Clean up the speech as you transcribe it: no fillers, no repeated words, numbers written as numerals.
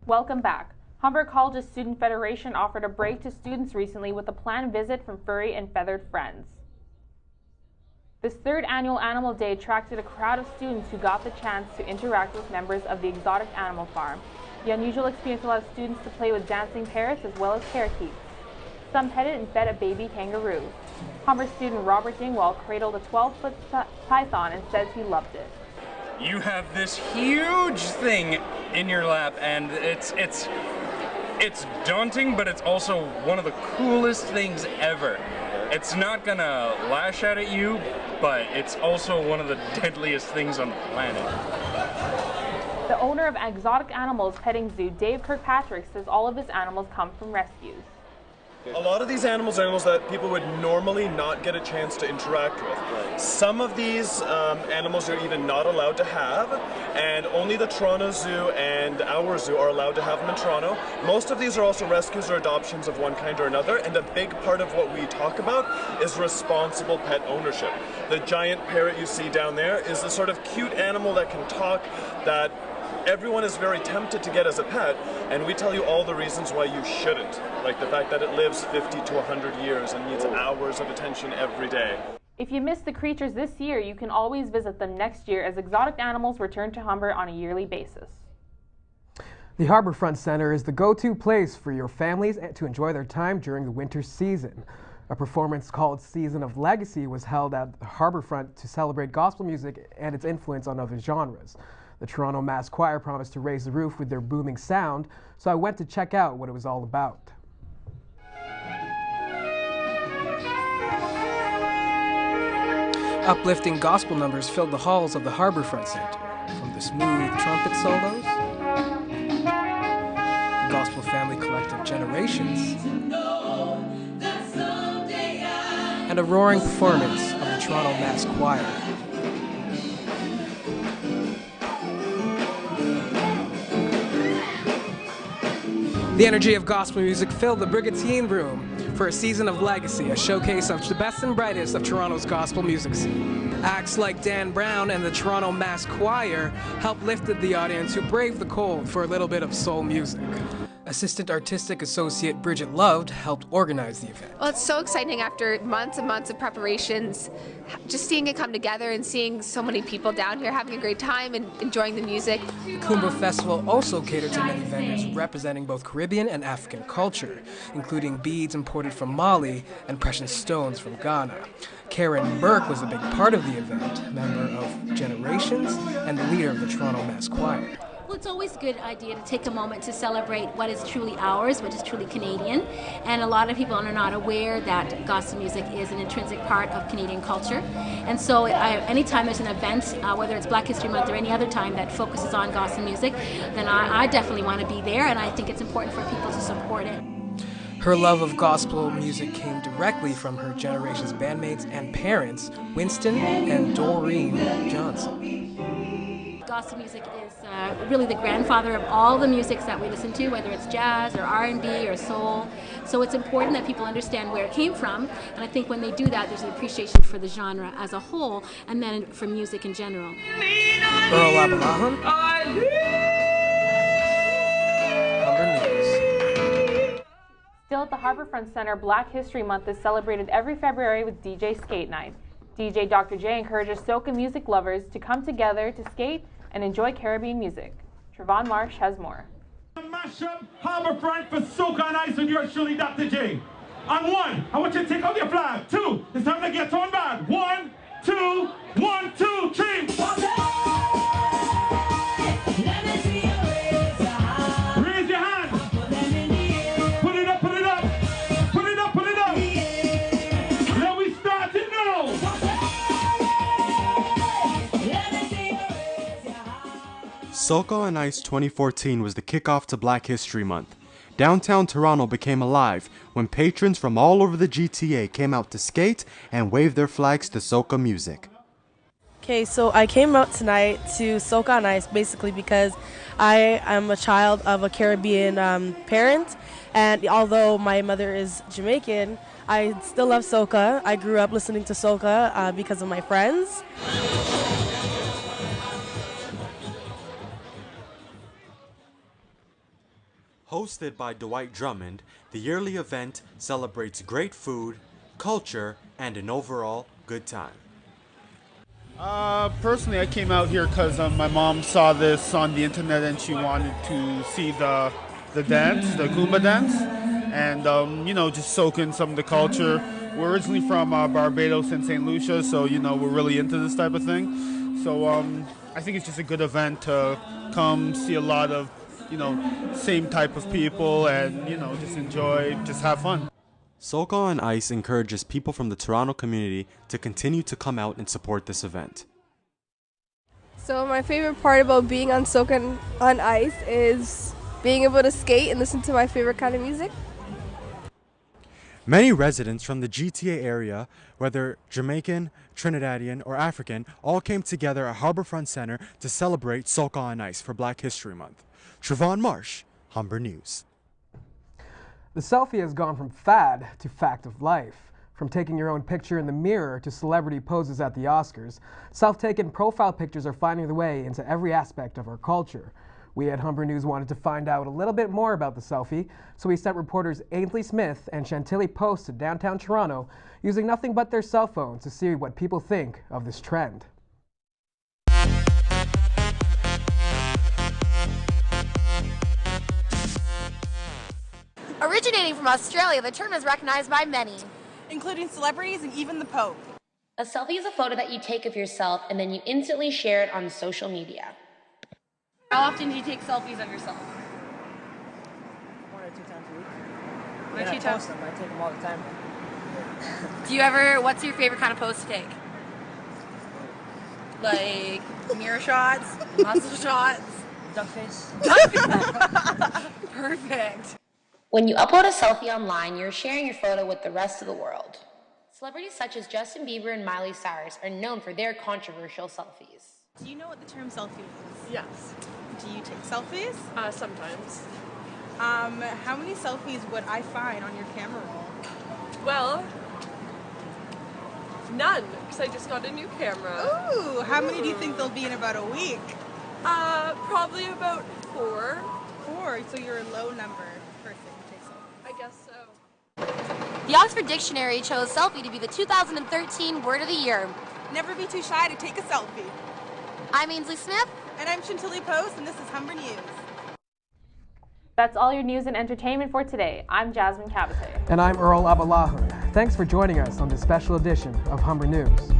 Welcome back. Humber College's Student Federation offered a break to students recently with a planned visit from furry and feathered friends. This third annual Animal Day attracted a crowd of students who got the chance to interact with members of the exotic animal farm. The unusual experience allowed students to play with dancing parrots as well as parakeets. Some petted and fed a baby kangaroo. Humber student Robert Dingwall cradled a 12-foot python and says he loved it. You have this huge thing in your lap, and it's daunting, but it's also one of the coolest things ever. It's not gonna lash out at you, but it's also one of the deadliest things on the planet. The owner of Exotic Animals Petting Zoo, Dave Kirkpatrick, says all of his animals come from rescues. A lot of these animals are animals that people would normally not get a chance to interact with. Some of these animals are even not allowed to have, and only the Toronto Zoo and our zoo are allowed to have them in Toronto. Most of these are also rescues or adoptions of one kind or another, and a big part of what we talk about is responsible pet ownership. The giant parrot you see down there is the sort of cute animal that can talk that everyone is very tempted to get as a pet, and we tell you all the reasons why you shouldn't, like the fact that it lives 50 to 100 years and needs hours of attention every day. If you missed the creatures this year, you can always visit them next year as exotic animals return to Humber on a yearly basis. The Harbourfront Centre is the go-to place for your families to enjoy their time during the winter season. A performance called Season of Legacy was held at the Harbourfront to celebrate gospel music and its influence on other genres. The Toronto Mass Choir promised to raise the roof with their booming sound, so I went to check out what it was all about. Uplifting gospel numbers filled the halls of the Harbourfront Centre, from the smooth trumpet solos, the gospel family collective Generations, and a roaring performance of the Toronto Mass Choir. The energy of gospel music filled the Brigantine Room for a Season of Legacy, a showcase of the best and brightest of Toronto's gospel music scene. Acts like Dan Brown and the Toronto Mass Choir helped lift the audience who braved the cold for a little bit of soul music. Assistant Artistic Associate Bridget Loved helped organize the event. Well, it's so exciting after months and months of preparations, just seeing it come together and seeing so many people down here having a great time and enjoying the music. The Humber Festival also catered to many vendors representing both Caribbean and African culture, including beads imported from Mali and precious stones from Ghana. Karen Burke was a big part of the event, member of Generations and the leader of the Toronto Mass Choir. Well, it's always a good idea to take a moment to celebrate what is truly ours, what is truly Canadian. And a lot of people are not aware that gospel music is an intrinsic part of Canadian culture. And so anytime there's an event, whether it's Black History Month or any other time that focuses on gospel music, then I definitely want to be there, and I think it's important for people to support it. Her love of gospel music came directly from her Generations bandmates and parents, Winston and Doreen Johnson. Gospel music is really the grandfather of all the musics that we listen to, whether it's jazz or R&B or soul. So it's important that people understand where it came from, and I think when they do that, there's an appreciation for the genre as a whole, and then for music in general. Earl Abalahan, Humber News. Still at the Harbourfront Centre, Black History Month is celebrated every February with DJ Skate Night. DJ Dr. J encourages soca music lovers to come together to skate and enjoy Caribbean music. Trevon Marsh has more. Mash up Harbourfront for Soca and Ice with yours truly, Dr. J. On one, I want you to take out your flag. Two, it's time to get on bad. 1, 2, 1, 2, 3. Raise your hand. Put it up, put it up. Put it up, put it up. Let we start it now. Soca on Ice 2014 was the kickoff to Black History Month. Downtown Toronto became alive when patrons from all over the GTA came out to skate and wave their flags to soca music. Okay, so I came out tonight to Soca on Ice basically because I am a child of a Caribbean parent, and although my mother is Jamaican, I still love soca. I grew up listening to soca because of my friends. Hosted by Dwight Drummond, the yearly event celebrates great food, culture, and an overall good time. Personally, I came out here because my mom saw this on the internet and she wanted to see the dance, the Goomba dance, and just soak in some of the culture. We're originally from Barbados and St. Lucia, so we're really into this type of thing. So I think it's just a good event to come see a lot of same type of people and just enjoy, just have fun. Soca on Ice encourages people from the Toronto community to continue to come out and support this event. So my favorite part about being on Soca on Ice is being able to skate and listen to my favorite kind of music. Many residents from the GTA area, whether Jamaican, Trinidadian, or African, all came together at Harbourfront Centre to celebrate Soca on Ice for Black History Month. Trevon Marsh, Humber News. The selfie has gone from fad to fact of life. From taking your own picture in the mirror to celebrity poses at the Oscars, self-taken profile pictures are finding their way into every aspect of our culture. We at Humber News wanted to find out a little bit more about the selfie, so we sent reporters Ainsley Smith and Chantilly Post to downtown Toronto, using nothing but their cell phones to see what people think of this trend. Originating from Australia, the term is recognized by many, including celebrities and even the Pope. A selfie is a photo that you take of yourself and then you instantly share it on social media. How often do you take selfies of yourself? 1 or 2 times a week. 1 or 2 times? I take them all the time. Do you ever, what's your favorite kind of pose to take? Like mirror shots, muscle shots? Duck face. Perfect. When you upload a selfie online, you're sharing your photo with the rest of the world. Celebrities such as Justin Bieber and Miley Cyrus are known for their controversial selfies. Do you know what the term selfie is? Yes. Do you take selfies? Sometimes. How many selfies would I find on your camera roll? Well, none, because I just got a new camera. Ooh, how many do you think there'll be in about a week? Probably about 4. 4, so you're a low number person who takes selfies. I guess so. The Oxford Dictionary chose selfie to be the 2013 word of the year. Never be too shy to take a selfie. I'm Ainsley Smith. And I'm Chantilly Post, and this is Humber News. That's all your news and entertainment for today. I'm Jasmine Cavite. And I'm Earl Abalahun. Thanks for joining us on this special edition of Humber News.